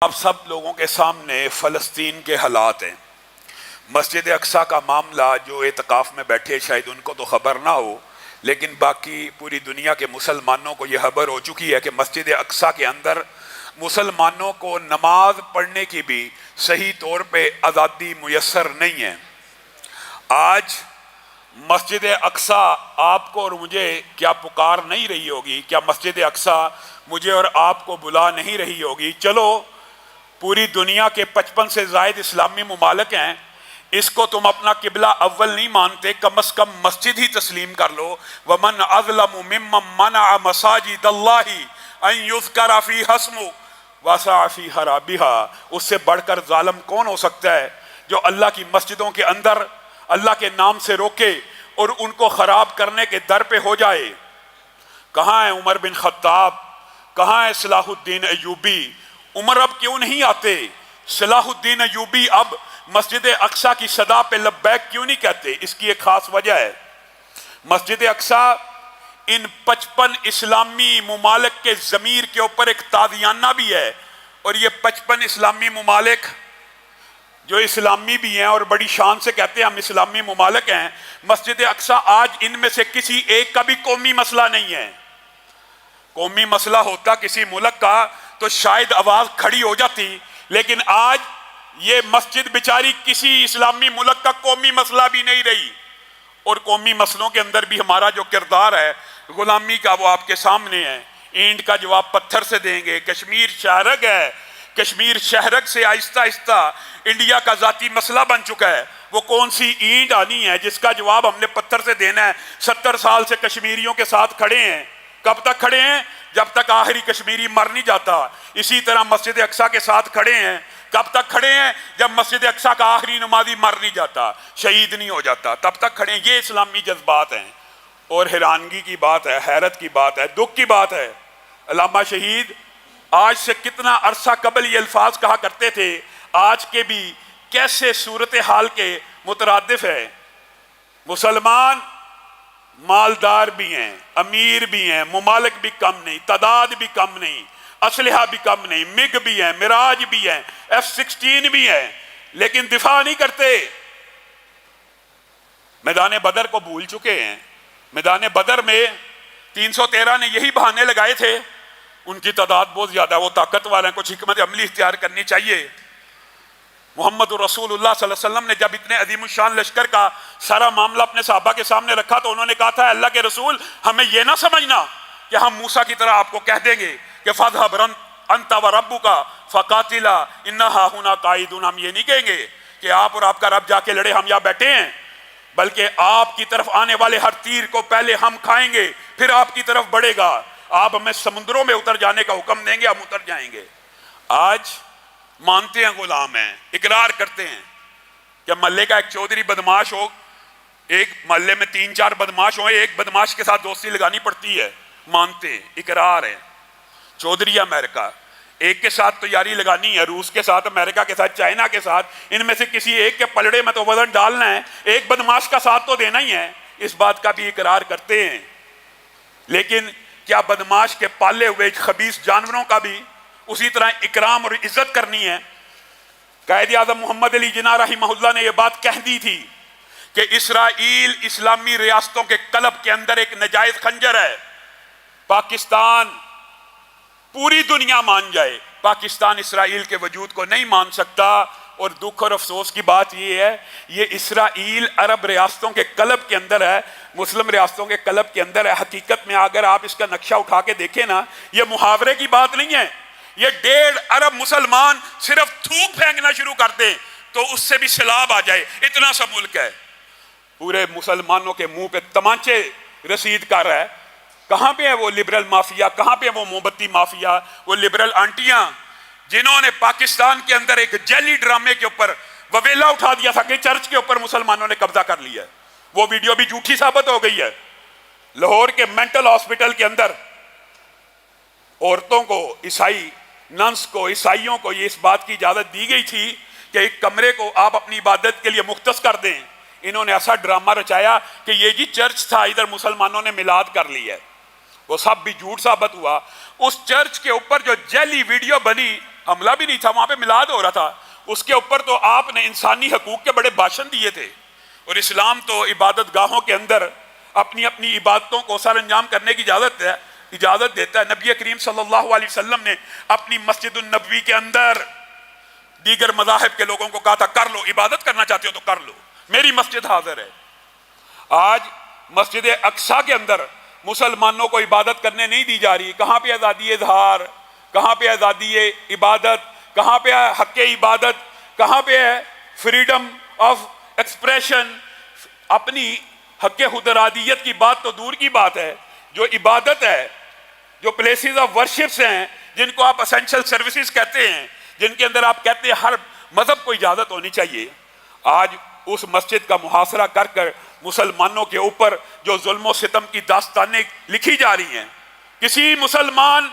آپ سب لوگوں کے سامنے فلسطین کے حالات ہیں۔ مسجد اقصیٰ کا معاملہ جو اعتکاف میں بیٹھے شاید ان کو تو خبر نہ ہو، لیکن باقی پوری دنیا کے مسلمانوں کو یہ خبر ہو چکی ہے کہ مسجد اقصیٰ کے اندر مسلمانوں کو نماز پڑھنے کی بھی صحیح طور پہ آزادی میسر نہیں ہے۔ آج مسجد اقصیٰ آپ کو اور مجھے کیا پکار نہیں رہی ہوگی؟ کیا مسجد اقصیٰ مجھے اور آپ کو بلا نہیں رہی ہوگی؟ چلو، پوری دنیا کے 55 سے زائد اسلامی ممالک ہیں، اس کو تم اپنا قبلہ اول نہیں مانتے، کم از کم مسجد ہی تسلیم کر لو۔ وَمَنْ أَظْلَمُ مِمَّنْ مَنَعَ مَسَاجِدَ اللَّهِ أَنْ يُذْكَرَ فِيهَا اسْمُهُ وَسَعَىٰ فِي خَرَابِهَا۔ اس سے بڑھ کر ظالم کون ہو سکتا ہے جو اللہ کی مسجدوں کے اندر اللہ کے نام سے روکے اور ان کو خراب کرنے کے در پہ ہو جائے؟ کہاں ہے عمر بن خطاب؟ کہاں ہے صلاح الدین ایوبی؟ عمر اب کیوں نہیں آتے؟ صلاح الدین ایوبی اب مسجد اقصیٰ کی صدا پہ لبیک کیوں نہیں کہتے؟ اس کی ایک خاص وجہ ہے۔ مسجد اقصیٰ ان 55 اسلامی ممالک کے ضمیر کے اوپر ایک تازیانہ بھی ہے، اور یہ 55 اسلامی ممالک جو اسلامی بھی ہیں اور بڑی شان سے کہتے ہیں ہم اسلامی ممالک ہیں، مسجد اقصیٰ آج ان میں سے کسی ایک کا بھی قومی مسئلہ نہیں ہے۔ قومی مسئلہ ہوتا کسی ملک کا تو شاید آواز کھڑی ہو جاتی، لیکن آج یہ مسجد بیچاری کسی اسلامی ملک کا قومی مسئلہ بھی نہیں رہی۔ اور قومی مسئلوں کے اندر بھی ہمارا جو کردار ہے غلامی کا، وہ آپ کے سامنے ہے۔ اینٹ کا جواب پتھر سے دیں گے۔ کشمیر شہرگ ہے، کشمیر شہرگ سے آہستہ آہستہ انڈیا کا ذاتی مسئلہ بن چکا ہے۔ وہ کون سی اینٹ آنی ہے جس کا جواب ہم نے پتھر سے دینا ہے؟ 70 سال سے کشمیریوں کے ساتھ کھڑے ہیں۔ کب تک کھڑے ہیں؟ جب تک آخری کشمیری مر نہیں جاتا۔ اسی طرح مسجد اقصیٰ کے ساتھ کھڑے ہیں۔ کب تک کھڑے ہیں؟ جب مسجد اقصیٰ کا آخری نمازی مر نہیں جاتا، شہید نہیں ہو جاتا، تب تک کھڑے ہیں۔ یہ اسلامی جذبات ہیں۔ اور حیرانگی کی بات ہے، حیرت کی بات ہے، دکھ کی بات ہے، علامہ شہید آج سے کتنا عرصہ قبل یہ الفاظ کہا کرتے تھے، آج کے بھی کیسے صورتحال کے مترادف ہے۔ مسلمان مالدار بھی ہیں، امیر بھی ہیں، ممالک بھی کم نہیں، تعداد بھی کم نہیں، اسلحہ بھی کم نہیں، مگ بھی ہیں، مراج بھی ہیں، F-16 بھی ہیں، لیکن دفاع نہیں کرتے۔ میدان بدر کو بھول چکے ہیں۔ میدان بدر میں 313 نے یہی بہانے لگائے تھے، ان کی تعداد بہت زیادہ، وہ طاقت والے ہیں، کچھ حکمت عملی اختیار کرنی چاہیے۔ محمد رسول اللہ صلی اللہ علیہ وسلم نے جب اتنے عظیم الشان لشکر کا سارا معاملہ اپنے صحابہ کے سامنے رکھا تو انہوں نے کہا تھا، اللہ کے رسول ہمیں یہ نہ سمجھنا کہ ہم موسیٰ کی طرح آپ کو کہہ دیں گے کہ فَاذْهَبْ أَنْتَ وَرَبُّكَ فَقَاتِلَا إِنَّا هَاهُنَا قَاعِدُونَ۔ ہم یہ نہیں کہیں گے کہ آپ اور آپ کا رب جا کے لڑے، ہم یہاں بیٹھے ہیں، بلکہ آپ کی طرف آنے والے ہر تیر کو پہلے ہم کھائیں گے، پھر آپ کی طرف بڑھے گا۔ آپ ہمیں سمندروں میں اتر جانے کا حکم دیں گے، ہم اتر جائیں گے۔ آج مانتے ہیں غلام ہیں، اقرار کرتے ہیں کہ محلے کا ایک چودھری بدماش ہو، ایک محلے میں 3-4 بدماش ہوں، ایک بدماش کے ساتھ دوستی لگانی پڑتی ہے، مانتے ہیں، اقرار ہے۔ چودھری امریکہ، ایک کے ساتھ تو یاری لگانی ہے، روس کے ساتھ، امریکہ کے ساتھ، چائنا کے ساتھ، ان میں سے کسی ایک کے پلڑے میں تو وزن ڈالنا ہے، ایک بدماش کا ساتھ تو دینا ہی ہے، اس بات کا بھی اقرار کرتے ہیں۔ لیکن کیا بدماش کے پالے ہوئے خبیث جانوروں کا بھی اسی طرح اکرام اور عزت کرنی ہے؟ قائد اعظم محمد علی جناح رحمہ اللہ نے یہ بات کہہ دی تھی کہ اسرائیل اسلامی ریاستوں کے قلب کے اندر ایک نجائز خنجر ہے۔ پاکستان، پوری دنیا مان جائے، پاکستان اسرائیل کے وجود کو نہیں مان سکتا۔ اور دکھ اور افسوس کی بات یہ ہے، یہ اسرائیل عرب ریاستوں کے قلب کے اندر ہے، مسلم ریاستوں کے قلب کے اندر ہے۔ حقیقت میں اگر آپ اس کا نقشہ اٹھا کے دیکھیں نا، یہ محاورے کی بات نہیں ہے۔ یہ 1.5 ارب مسلمان صرف تھوک پھینکنا شروع کر دیں تو اس سے بھی سیلاب آ جائے، اتنا سا ملک ہے۔ پورے مسلمانوں کے منہ پہ تمانچے رسید کر رہا ہے۔ کہاں پہ ہے وہ لبرل مافیا؟ کہاں پہ ہے وہ موم بتی مافیا؟ وہ لبرل آنٹیاں جنہوں نے پاکستان کے اندر ایک جعلی ڈرامے کے اوپر وویلا اٹھا دیا تھا کہ چرچ کے اوپر مسلمانوں نے قبضہ کر لیا ہے۔ وہ ویڈیو بھی جھوٹی ثابت ہو گئی ہے۔ لاہور کے مینٹل ہاسپٹل کے اندر عورتوں کو، عیسائی ننس کو، عیسائیوں کو یہ اس بات کی اجازت دی گئی تھی کہ ایک کمرے کو آپ اپنی عبادت کے لیے مختص کر دیں۔ انہوں نے ایسا ڈرامہ رچایا کہ یہ جی چرچ تھا، ادھر مسلمانوں نے میلاد کر لیا ہے۔ وہ سب بھی جھوٹ ثابت ہوا۔ اس چرچ کے اوپر جو جعلی ویڈیو بنی، حملہ بھی نہیں تھا، وہاں پہ میلاد ہو رہا تھا، اس کے اوپر تو آپ نے انسانی حقوق کے بڑے بھاشن دیے تھے۔ اور اسلام تو عبادت گاہوں کے اندر اپنی اپنی عبادتوں کو سر انجام کرنے کی اجازت دیتا ہے۔ نبی کریم صلی اللہ علیہ وسلم نے اپنی مسجد النبوی کے اندر دیگر مذاہب کے لوگوں کو کہا تھا کر لو، عبادت کرنا چاہتے ہو تو کر لو، میری مسجد حاضر ہے۔ آج مسجد اقصیٰ کے اندر مسلمانوں کو عبادت کرنے نہیں دی جا رہی۔ کہاں پہ آزادی اظہار، کہاں پہ آزادی عبادت، کہاں پہ ہے حق عبادت، کہاں پہ ہے فریڈم آف ایکسپریشن؟ اپنی حق خودارادیت کی بات تو دور کی بات ہے، جو عبادت ہے، جو پلیسز آف ورشپس ہیں، جن کو آپ اسینشل سروسز کہتے ہیں، جن کے اندر آپ کہتے ہیں ہر مذہب کو اجازت ہونی چاہیے، آج اس مسجد کا محاصرہ کر کر مسلمانوں کے اوپر جو ظلم و ستم کی داستانیں لکھی جا رہی ہیں، کسی مسلمان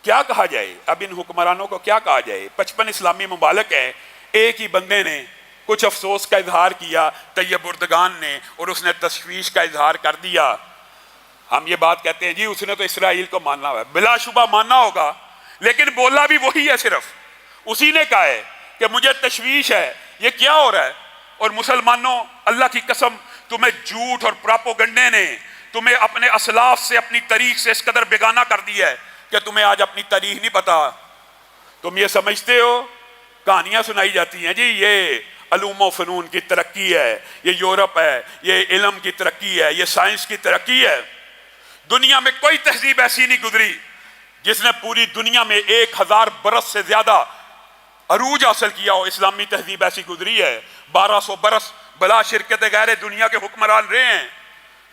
کیا کہا جائے؟ اب ان حکمرانوں کو کیا کہا جائے؟ 55 اسلامی ممالک ہیں، ایک ہی بندے نے کچھ افسوس کا اظہار کیا، طیب اردگان نے، اور اس نے تشویش کا اظہار کر دیا۔ ہم یہ بات کہتے ہیں جی اس نے تو اسرائیل کو ماننا ہے، بلا شبہ ماننا ہوگا، لیکن بولا بھی وہی ہے، صرف اسی نے کہا ہے کہ مجھے تشویش ہے یہ کیا ہو رہا ہے۔ اور مسلمانوں، اللہ کی قسم، تمہیں جھوٹ اور پراپوگنڈے نے تمہیں اپنے اسلاف سے، اپنی تاریخ سے اس قدر بیگانہ کر دیا ہے کہ تمہیں آج اپنی تاریخ نہیں پتا۔ تم یہ سمجھتے ہو، کہانیاں سنائی جاتی ہیں جی یہ علوم و فنون کی ترقی ہے، یہ یورپ ہے، یہ علم کی ترقی ہے، یہ سائنس کی ترقی ہے۔ دنیا میں کوئی تہذیب ایسی نہیں گزری جس نے پوری دنیا میں 1000 برس سے زیادہ عروج حاصل کیا ہو۔ اسلامی تہذیب ایسی گزری ہے، 1200 برس بلا شرکت غیر دنیا کے حکمران رہے ہیں۔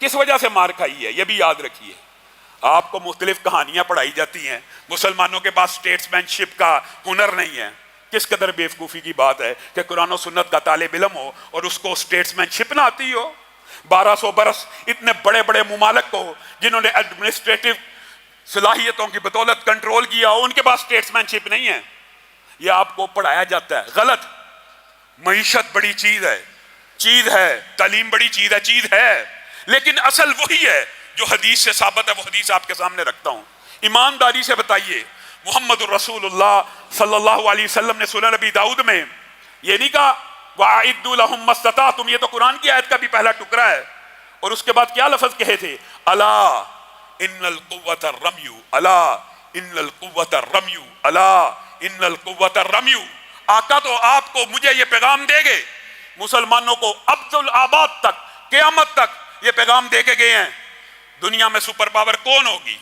کس وجہ سے مار کھائی ہے یہ بھی یاد رکھیے۔ آپ کو مختلف کہانیاں پڑھائی جاتی ہیں، مسلمانوں کے پاس سٹیٹس مین شپ کا ہنر نہیں ہے۔ کس قدر بیوقوفی کی بات ہے کہ قرآن و سنت کا طالب علم ہو اور اس کو سٹیٹس مین شپ نہ آتی ہو۔ 1200 برس اتنے بڑے بڑے ممالک کو جنہوں نے ایڈمنسٹریٹو صلاحیتوں کی بدولت کنٹرول کیا ہو، ان کے پاس سٹیٹس مین شپ نہیں ہے۔ یہ آپ کو پڑھایا جاتا ہے، غلط۔ معیشت بڑی چیز ہے، تعلیم بڑی چیز ہے، لیکن اصل وہی ہے جو حدیث سے ثابت ہے۔ وہ حدیث آپ کے سامنے رکھتا ہوں، ایمانداری سے بتائیے۔ محمد الرسول اللہ صلی اللہ علیہ وسلم نے سنن نبی داؤد میں یہ نہیں کہا وَأَعِدُّوا لَهُم مَّا اسْتَطَعْتُمْ، یہ تو قرآن کی آیت کا بھی پہلا ٹکڑا ہے، اور اس کے بعد کیا لفظ کہے تھے؟ الا ان القوۃ الرمی، الا ان القوۃ الرمی، الا ان القوۃ الرمی۔ آقا تو آپ کو، مجھے یہ پیغام دے گئے، مسلمانوں کو ابد الآباد تک، قیامت تک یہ پیغام دے کے گئے ہیں۔ دنیا میں سپر پاور کون ہوگی؟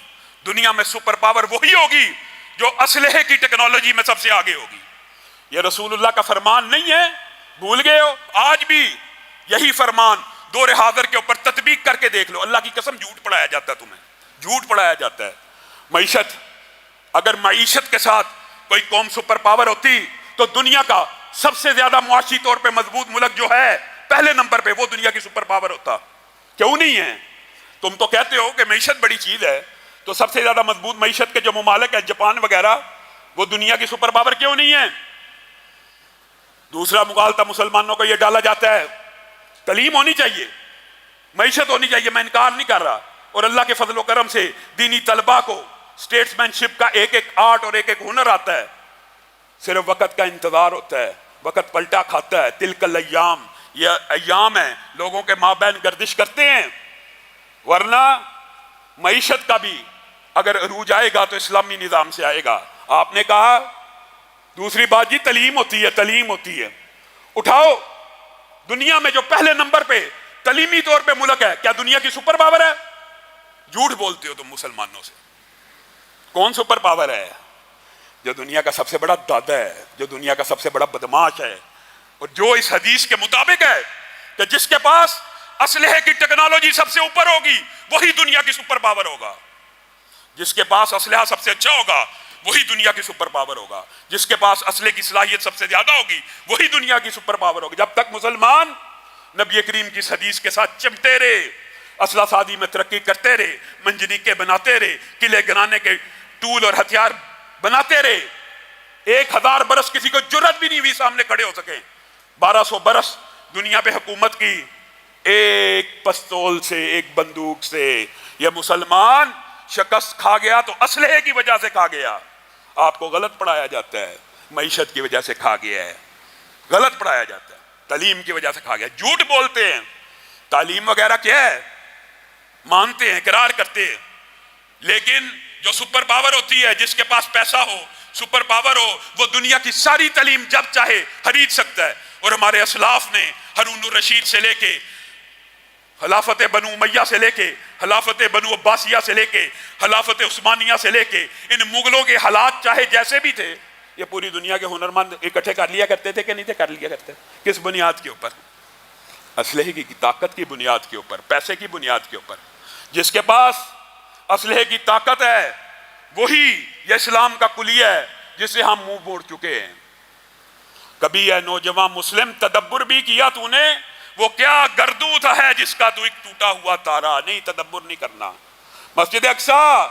دنیا میں سپر پاور وہی ہوگی جو اسلحے کی ٹیکنالوجی میں سب سے آگے ہوگی۔ یہ رسول اللہ کا فرمان نہیں ہے، بھول گئے ہو؟ آج بھی یہی فرمان دور حاضر کے اوپر تطبیق کر کے دیکھ لو۔ اللہ کی قسم جھوٹ پڑھایا جاتا ہے، تمہیں جھوٹ پڑھایا جاتا ہے۔ معیشت، اگر معیشت کے ساتھ کوئی قوم سپر پاور ہوتی تو دنیا کا سب سے زیادہ معاشی طور پہ مضبوط ملک جو ہے پہلے نمبر پہ، وہ دنیا کی سپر پاور ہوتا۔ کیوں نہیں ہے؟ تم تو کہتے ہو کہ معیشت بڑی چیز ہے، تو سب سے زیادہ مضبوط معیشت کے جو ممالک ہیں، جاپان وغیرہ، وہ دنیا کی سپر پاور کیوں نہیں ہے؟ دوسرا مغالطہ مسلمانوں کو یہ ڈالا جاتا ہے، تعلیم ہونی چاہیے، معیشت ہونی چاہیے، میں انکار نہیں کر رہا، اور اللہ کے فضل و کرم سے دینی طلبہ کو سٹیٹس مین شپ کا ایک ایک آرٹ اور ایک ایک ہنر آتا ہے، صرف وقت کا انتظار ہوتا ہے، وقت پلٹا کھاتا ہے۔ تلک الایام، یہ ایام ہیں، لوگوں کے مابین گردش کرتے ہیں، ورنہ معیشت کا بھی اگر عروج آئے گا تو اسلامی نظام سے آئے گا۔ آپ نے کہا دوسری بات جی تعلیم ہوتی ہے، تعلیم ہوتی ہے، اٹھاؤ دنیا میں جو پہلے نمبر پہ تعلیمی طور پہ ملک ہے، کیا دنیا کی سپر پاور ہے؟ جھوٹ بولتے ہو تم مسلمانوں سے۔ کون سپر پاور ہے؟ جو دنیا کا سب سے بڑا دادا ہے، جو دنیا کا سب سے بڑا بدماش ہے، اور جو اس حدیث کے مطابق ہے کہ جس کے پاس اسلحے کی ٹیکنالوجی سب سے اوپر ہوگی وہی دنیا کی سپر پاور ہوگا۔ جس کے پاس اسلحہ سب سے اچھا ہوگا وہی دنیا کی سپر پاور ہوگا۔ جس کے پاس اسلحے کی صلاحیت سب سے زیادہ ہوگی وہی دنیا کی سپر پاور ہوگی۔ جب تک مسلمان نبی کریم کی اس حدیث کے ساتھ چمٹے رہے، اسلحہ سازی میں ترقی کرتے رہے، منجنیقے بناتے رہے، قلعے گرانے کے ٹول اور ہتھیار بناتے رہے، 1000 برس کسی کو جرت بھی نہیں ہوئی سامنے کھڑے ہو سکے۔ 1200 برس دنیا پہ حکومت کی، ایک پستول سے، ایک بندوق سے یہ مسلمان شکست کھا گیا تو اسلحے کی وجہ سے کھا گیا۔ آپ کو غلط پڑھایا جاتا ہے، معیشت کی وجہ سے کھا گیا ہے، غلط پڑھایا جاتا ہے، تعلیم کی وجہ سے کھا گیا، جھوٹ بولتے ہیں، تعلیم وغیرہ کیا ہے مانتے ہیں، اقرار کرتے ہیں، لیکن جو سپر پاور ہوتی ہے، جس کے پاس پیسہ ہو، سپر پاور ہو، وہ دنیا کی ساری تعلیم جب چاہے خرید سکتا ہے۔ اور ہمارے اسلاف نے ہارون الرشید سے لے کے خلافت بنو امیہ سے لے کے خلافت بنو عباسیہ سے لے کے خلافت عثمانیہ سے لے کے ان مغلوں کے حالات چاہے جیسے بھی تھے، یہ پوری دنیا کے ہنرمند اکٹھے کر لیا کرتے تھے کہ نہیں تھے؟ کر لیا کرتے۔ کس بنیاد کے اوپر؟ اسلحے کی طاقت کی بنیاد کے اوپر، پیسے کی بنیاد کے اوپر۔ جس کے پاس اسلحے کی طاقت ہے وہی یہ اسلام کا کلیہ ہے جس سے ہم منہ موڑ چکے ہیں۔ کبھی اے نوجوان مسلم تدبر بھی کیا تو نے؟ وہ کیا گردود ہے جس کا تو ایک ٹوٹا ہوا تارا؟ نہیں، تدبر نہیں کرنا۔ مسجد اقصیٰ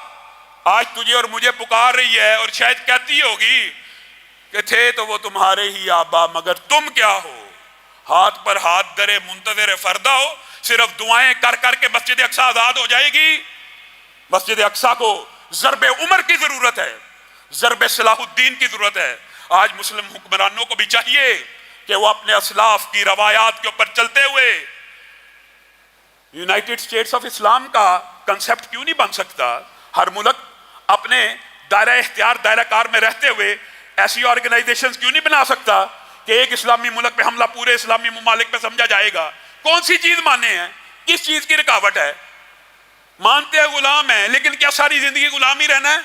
آج تجھے اور مجھے پکار رہی ہے، اور شاید کہتی ہوگی کہ تھے تو وہ تمہارے ہی آبا، مگر تم کیا ہو؟ ہاتھ پر ہاتھ درے منتظر فردہ ہو، صرف دعائیں کر کر کے مسجد اقصیٰ آزاد ہو جائے گی؟ مسجد اقصیٰ کو ضرب عمر کی ضرورت ہے، ضرب صلاح الدین کی ضرورت ہے۔ آج مسلم حکمرانوں کو بھی چاہیے کہ وہ اپنے اسلاف کی روایات کے اوپر چلتے ہوئے یونائٹڈ اسٹیٹس آف اسلام کا کنسپٹ کیوں نہیں بن سکتا؟ ہر ملک اپنے دائرہ اختیار دائرہ کار میں رہتے ہوئے ایسی آرگنائزیشنز کیوں نہیں بنا سکتا کہ ایک اسلامی ملک پہ حملہ پورے اسلامی ممالک پہ سمجھا جائے گا؟ کون سی چیز مانے ہیں؟ کس چیز کی رکاوٹ ہے؟ مانتے ہیں غلام ہیں، لیکن کیا ساری زندگی غلام ہی رہنا ہے؟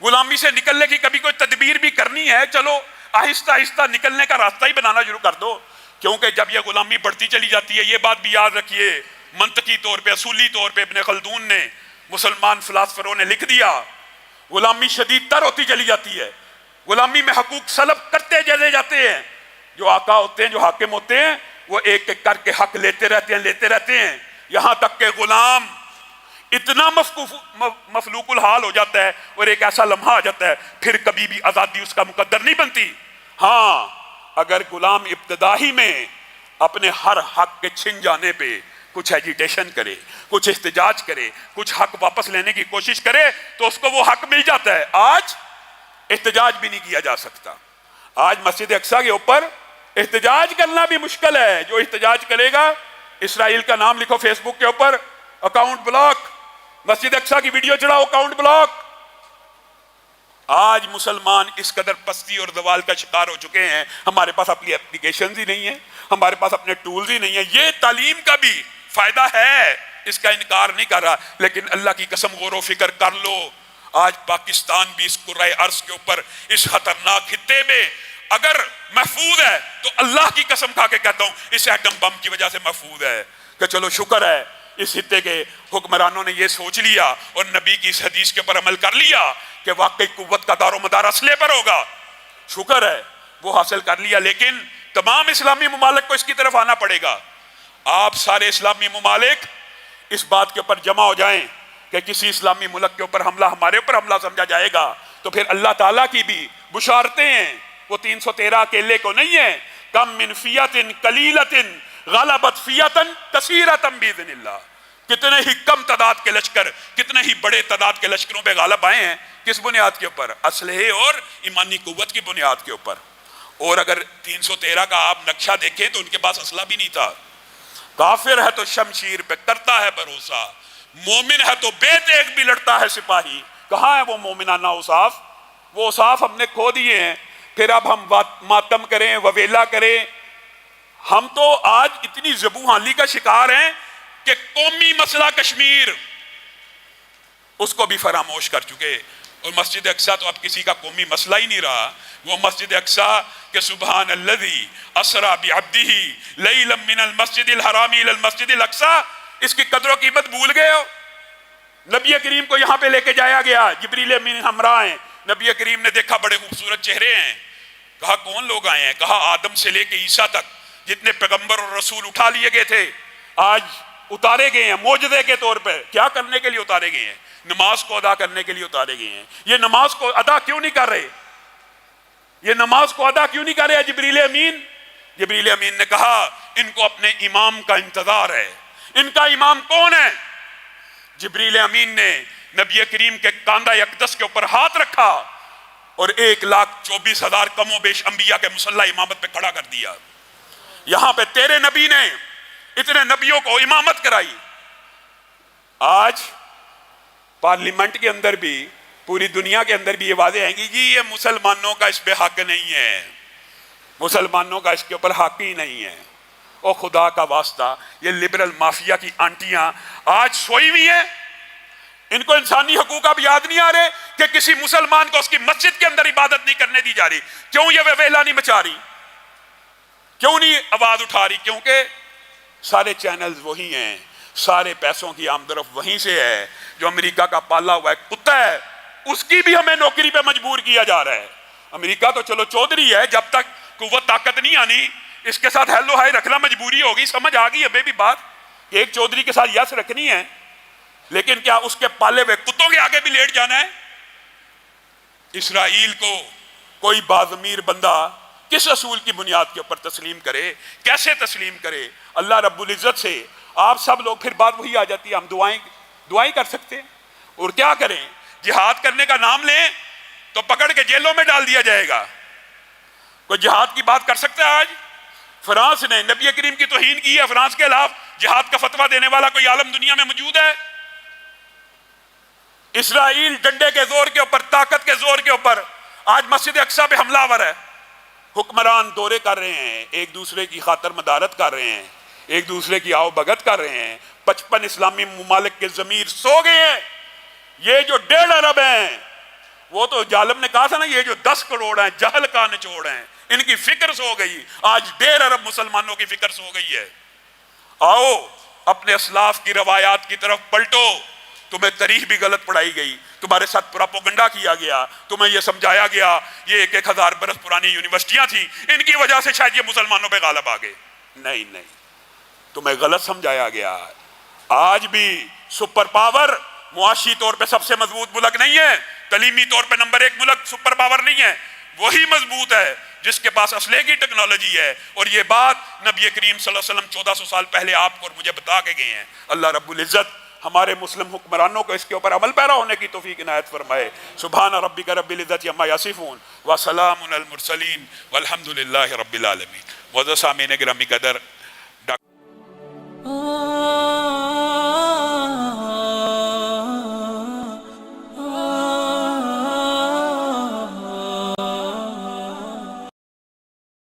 غلامی سے نکلنے کی کبھی کوئی تدبیر بھی کرنی ہے؟ چلو آہستہ آہستہ نکلنے کا راستہ ہی بنانا شروع کر دو، کیونکہ جب یہ غلامی بڑھتی چلی جاتی ہے، یہ بات بھی یاد رکھیے، منطقی طور پہ اصولی طور پہ ابن خلدون نے، مسلمان فلاسفروں نے لکھ دیا، غلامی شدید تر ہوتی چلی جاتی ہے، غلامی میں حقوق سلب کرتے چلے جاتے ہیں، جو آقا ہوتے ہیں، جو حاکم ہوتے ہیں، وہ ایک ایک کر کے حق لیتے رہتے ہیں، یہاں تک کہ غلام اتنا مفلوق الحال ہو جاتا ہے اور ایک ایسا لمحہ آ جاتا ہے پھر کبھی بھی آزادی اس کا مقدر نہیں بنتی۔ ہاں، اگر غلام ابتدائی میں اپنے ہر حق کے چھن جانے پہ کچھ ایجیٹیشن کرے، کچھ احتجاج کرے، کچھ حق واپس لینے کی کوشش کرے تو اس کو وہ حق مل جاتا ہے۔ آج احتجاج بھی نہیں کیا جا سکتا۔ آج مسجد اقصیٰ کے اوپر احتجاج کرنا بھی مشکل ہے۔ جو احتجاج کرے گا، اسرائیل کا نام لکھو فیس بک کے اوپر، اکاؤنٹ بلاک، مسجد اقصیٰ کی ویڈیو چڑھاؤ، اکاؤنٹ بلاک۔ آج مسلمان اس قدر پستی اور زوال کا شکار ہو چکے ہیں، ہمارے پاس اپنی اپلیکیشنز ہی نہیں ہیں، ہمارے پاس اپنے ٹولز ہی نہیں ہیں۔ یہ تعلیم کا بھی فائدہ ہے، اس کا انکار نہیں کر رہا، لیکن اللہ کی قسم غور و فکر کر لو، آج پاکستان بھی اس کرۂ ارض کے اوپر اس خطرناک خطے میں اگر محفوظ ہے تو اللہ کی قسم کھا کے کہتا ہوں اس ایٹم بم کی وجہ سے محفوظ ہے، کہ چلو شکر ہے اس خطے کے حکمرانوں نے یہ سوچ لیا اور نبی کی اس حدیث کے اوپر عمل کر لیا کہ واقعی قوت کا دار و مدار اسلحے پر ہوگا، شکر ہے وہ حاصل کر لیا۔ لیکن تمام اسلامی ممالک کو اس کی طرف آنا پڑے گا۔ آپ سارے اسلامی ممالک اس بات کے اوپر جمع ہو جائیں کہ کسی اسلامی ملک کے اوپر حملہ ہمارے اوپر حملہ سمجھا جائے گا تو پھر اللہ تعالیٰ کی بھی بشارتیں ہیں، وہ 313 اکیلے کو نہیں ہے، کم من فیۃ قلیلۃ غلبت فیۃ کثیرۃ باذن اللہ، کتنے ہی کم تعداد کے لشکر کتنے ہی بڑے تعداد کے لشکروں پہ غالب آئے ہیں، کس بنیاد کے اوپر؟ اسلحے اور ایمانی قوت کی بنیاد کے اوپر۔ اور اگر 313 کا آپ نقشہ دیکھیں تو ان کے پاس اسلحہ بھی نہیں تھا۔ کافر ہے تو شمشیر پہ کرتا ہے بھروسہ، مومن ہے تو بے تیغ بھی لڑتا ہے سپاہی۔ کہاں ہے وہ مومنانہ اوصاف؟ وہ اوصاف ہم نے کھو دیے ہیں، پھر اب ہم ماتم کریں، وویلا کریں۔ ہم تو آج اتنی زبوں کا شکار ہیں کہ قومی مسئلہ کشمیر اس کو بھی فراموش کر چکے، اور مسجد اقصیٰ تو اب کسی کا قومی مسئلہ ہی نہیں رہا۔ وہ مسجد اقصیٰ کہ سبحان الذی اسریٰ بعبدہ لیلا من المسجد الحرام الی المسجد الاقصیٰ، اس کی قدر و قیمت بھول گئے ہو؟ نبی کریم کو یہاں پہ لے کے جایا گیا، جبریل امین ہمراہ ہیں، نبی کریم نے دیکھا بڑے خوبصورت چہرے ہیں، کہا کون لوگ آئے ہیں؟ کہا آدم سے لے کے عیسیٰ تک جتنے پیغمبر اور رسول اٹھا لیے گئے تھے آج اتارے گئے ہیں معجزے کے طور پہ۔ کیا کرنے کے لیے اتارے گئے ہیں؟ نماز کو ادا کرنے کے لیے اتارے گئے ہیں۔ یہ نماز کو ادا کیوں نہیں کر رہے؟ یہ نماز کو ادا کیوں نہیں کر رہے جبریل امین؟ جبریل امین نے کہا ان کو اپنے امام کا انتظار ہے۔ ان کا امام کون ہے؟ جبریل امین نے نبی کریم کے کاندھہ اقدس کے اوپر ہاتھ رکھا اور 1,24,000 کم و بیش انبیاء کے مسلح امامت پہ کھڑا کر دیا. یہاں پہ تیرے نبی نے اتنے نبیوں کو امامت کرائی. آج پارلیمنٹ کے اندر بھی پوری دنیا کے اندر بھی یہ واضح ہے کہ جی یہ مسلمانوں کا اس پہ حق نہیں ہے, مسلمانوں کا اس کے اوپر حق ہی نہیں ہے. او خدا کا واسطہ, یہ لبرل مافیا کی آنٹیاں آج سوئی ہوئی ہیں, ان کو انسانی حقوق اب یاد نہیں آ رہے کہ کسی مسلمان کو اس کی مسجد کے اندر عبادت نہیں کرنے دی جا رہی. کیوں یہ ویلا نہیں مچا رہی, کیوں نہیں آواز اٹھا رہی؟ کیونکہ سارے چینلز وہی ہیں, سارے پیسوں کی آمد رفت وہیں سے ہے. جو امریکہ کا پالا ہوا ہے کتا ہے, اس کی بھی ہمیں نوکری پہ مجبور کیا جا رہا ہے. امریکہ تو چلو چودھری ہے, جب تک قوت طاقت نہیں آنی اس کے ساتھ ہیلو ہائی رکھنا مجبوری ہوگی. سمجھ آ گئی ہمیں بھی بات کہ ایک چودھری کے ساتھ یس رکھنی ہے, لیکن کیا اس کے پالے ہوئے کتوں کے آگے بھی لیٹ جانا ہے؟ اسرائیل کو کوئی باضمیر بندہ کس اصول کی بنیاد کے اوپر تسلیم کرے, کیسے تسلیم کرے؟ اللہ رب العزت سے آپ سب لوگ, پھر بات وہی آ جاتی ہے, ہم دعائیں کر سکتے ہیں اور کیا کریں؟ جہاد کرنے کا نام لیں تو پکڑ کے جیلوں میں ڈال دیا جائے گا. کوئی جہاد کی بات کر سکتا ہے؟ آج فرانس نے نبی کریم کی توہین کی ہے, فرانس کے خلاف جہاد کا فتویٰ دینے والا کوئی عالم دنیا میں موجود ہے؟ اسرائیل ڈنڈے کے زور کے اوپر, طاقت کے زور کے اوپر آج مسجد اقصی پہ حملہ آور ہے. حکمران دورے کر رہے ہیں, ایک دوسرے کی خاطر مدارت کر رہے ہیں, ایک دوسرے کی آؤ بھگت کر رہے ہیں. 55 اسلامی ممالک کے ضمیر سو گئے ہیں. یہ جو 1.5 ارب ہیں, وہ تو ظالم نے کہا تھا نا, یہ جو 10 کروڑ ہیں جہل کا نچوڑ ہیں, ان کی فکر سو گئی. آج 1.5 ارب مسلمانوں کی فکر سو گئی ہے. آؤ اپنے اسلاف کی روایات کی طرف پلٹو. تمہیں تاریخ بھی غلط پڑھائی گئی, تمہارے ساتھ پراپوگنڈا کیا گیا, تمہیں یہ سمجھایا گیا یہ 1,000 برس پرانی یونیورسٹیاں تھیں, ان کی وجہ سے شاید یہ مسلمانوں پہ غالب آ گئے. نہیں, تمہیں غلط سمجھایا گیا. آج بھی سپر پاور معاشی طور پہ سب سے مضبوط ملک نہیں ہے, تعلیمی طور پہ نمبر 1 ملک سپر پاور نہیں ہے, وہی مضبوط ہے جس کے پاس اسلحے کی ٹیکنالوجی ہے. اور یہ بات نبی کریم صلی اللہ علیہ وسلم 1400 سال پہلے آپ کو اور مجھے بتا کے گئے ہیں. اللہ رب العزت ہمارے مسلم حکمرانوں کو اس کے اوپر عمل پیرا ہونے کی توفیق عنایت فرمائے. سبحان ربک رب العزت عما یصفون وسلام علی المرسلین والحمد للہ رب العالمین. معزز سامعین گرامی قدر,